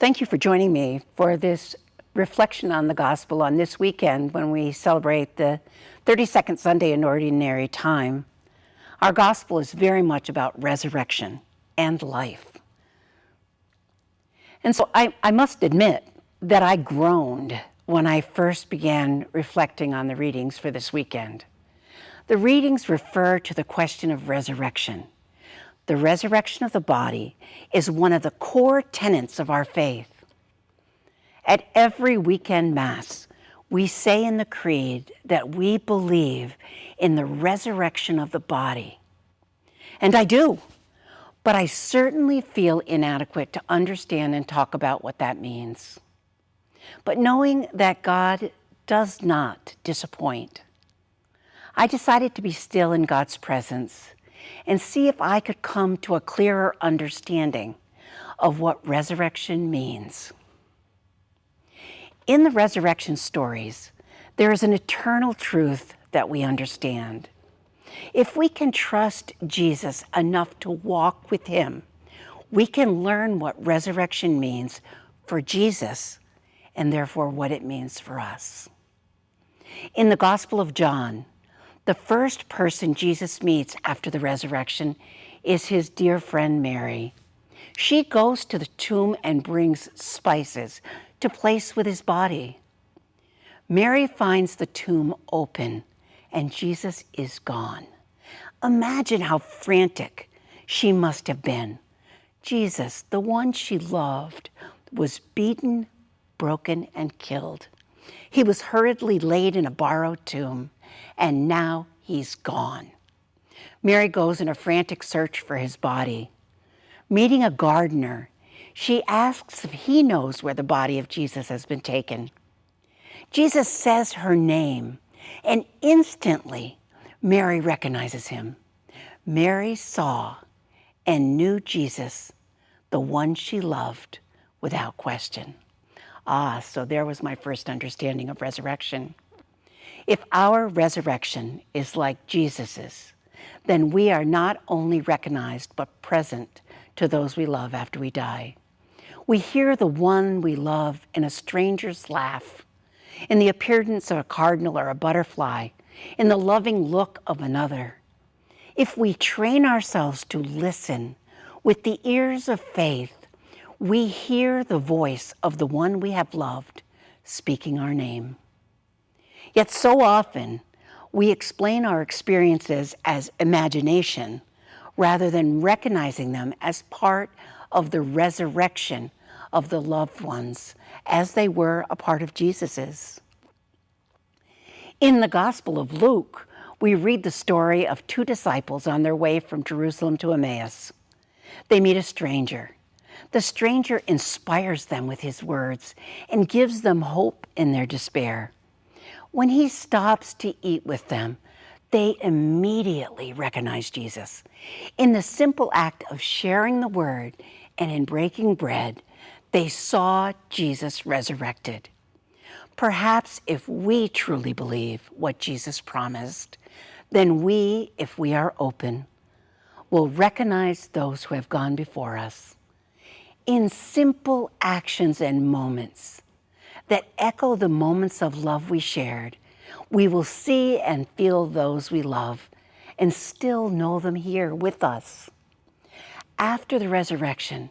Thank you for joining me for this reflection on the gospel on this weekend when we celebrate the 32nd Sunday in Ordinary Time. Our gospel is very much about resurrection and life. And so I must admit that I groaned when I first began reflecting on the readings for this weekend. The readings refer to the question of resurrection. The resurrection of the body is one of the core tenets of our faith. At every weekend Mass, we say in the Creed that we believe in the resurrection of the body. And I do, but I certainly feel inadequate to understand and talk about what that means. But knowing that God does not disappoint, I decided to be still in God's presence and see if I could come to a clearer understanding of what resurrection means. In the resurrection stories, there is an eternal truth that we understand. If we can trust Jesus enough to walk with him, we can learn what resurrection means for Jesus and therefore what it means for us. In the Gospel of John, the first person Jesus meets after the resurrection is his dear friend Mary. She goes to the tomb and brings spices to place with his body. Mary finds the tomb open and Jesus is gone. Imagine how frantic she must have been. Jesus, the one she loved, was beaten, broken, and killed. He was hurriedly laid in a borrowed tomb, and now he's gone. Mary goes in a frantic search for his body. Meeting a gardener, she asks if he knows where the body of Jesus has been taken. Jesus says her name, and instantly Mary recognizes him. Mary saw and knew Jesus, the one she loved, without question. So there was my first understanding of resurrection. If our resurrection is like Jesus's, then we are not only recognized but present to those we love after we die. We hear the one we love in a stranger's laugh, in the appearance of a cardinal or a butterfly, in the loving look of another. If we train ourselves to listen with the ears of faith, we hear the voice of the one we have loved speaking our name. Yet so often, we explain our experiences as imagination rather than recognizing them as part of the resurrection of the loved ones as they were a part of Jesus's. In the Gospel of Luke, we read the story of two disciples on their way from Jerusalem to Emmaus. They meet a stranger. The stranger inspires them with his words and gives them hope in their despair. When he stops to eat with them, they immediately recognize Jesus. In the simple act of sharing the word and in breaking bread, they saw Jesus resurrected. Perhaps if we truly believe what Jesus promised, then we, if we are open, will recognize those who have gone before us. In simple actions and moments that echo the moments of love we shared, we will see and feel those we love and still know them here with us. After the resurrection,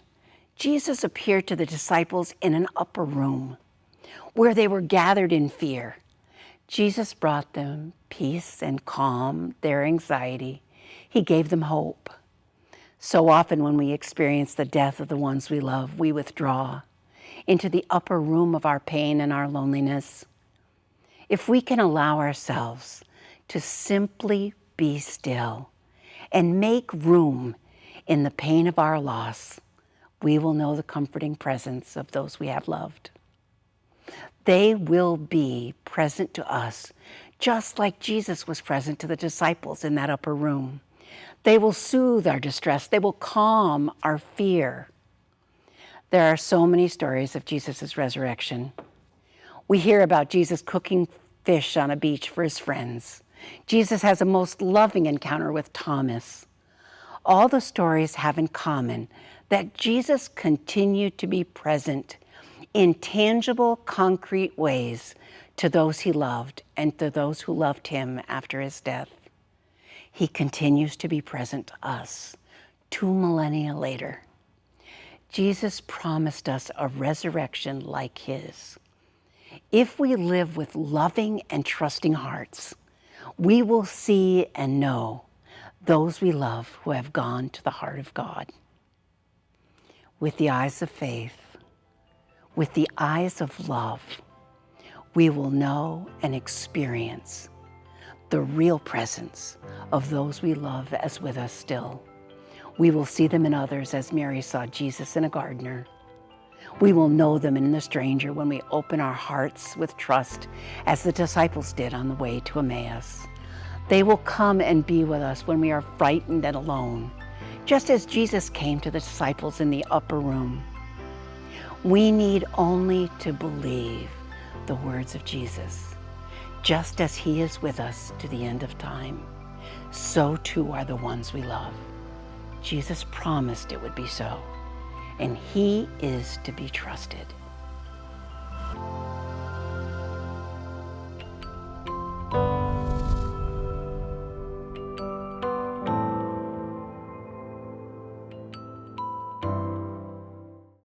Jesus appeared to the disciples in an upper room where they were gathered in fear. Jesus brought them peace and calmed their anxiety. He gave them hope. So often when we experience the death of the ones we love, we withdraw into the upper room of our pain and our loneliness. If we can allow ourselves to simply be still and make room in the pain of our loss, we will know the comforting presence of those we have loved. They will be present to us, just like Jesus was present to the disciples in that upper room. They will soothe our distress. They will calm our fear. There are so many stories of Jesus' resurrection. We hear about Jesus cooking fish on a beach for his friends. Jesus has a most loving encounter with Thomas. All the stories have in common that Jesus continued to be present in tangible, concrete ways to those he loved and to those who loved him after his death. He continues to be present to us 2 millennia later. Jesus promised us a resurrection like his. If we live with loving and trusting hearts, we will see and know those we love who have gone to the heart of God. With the eyes of faith, with the eyes of love, we will know and experience the real presence of those we love as with us still. We will see them in others as Mary saw Jesus in a gardener. We will know them in the stranger when we open our hearts with trust, as the disciples did on the way to Emmaus. They will come and be with us when we are frightened and alone, just as Jesus came to the disciples in the upper room. We need only to believe the words of Jesus. Just as he is with us to the end of time, so too are the ones we love. Jesus promised it would be so, and he is to be trusted.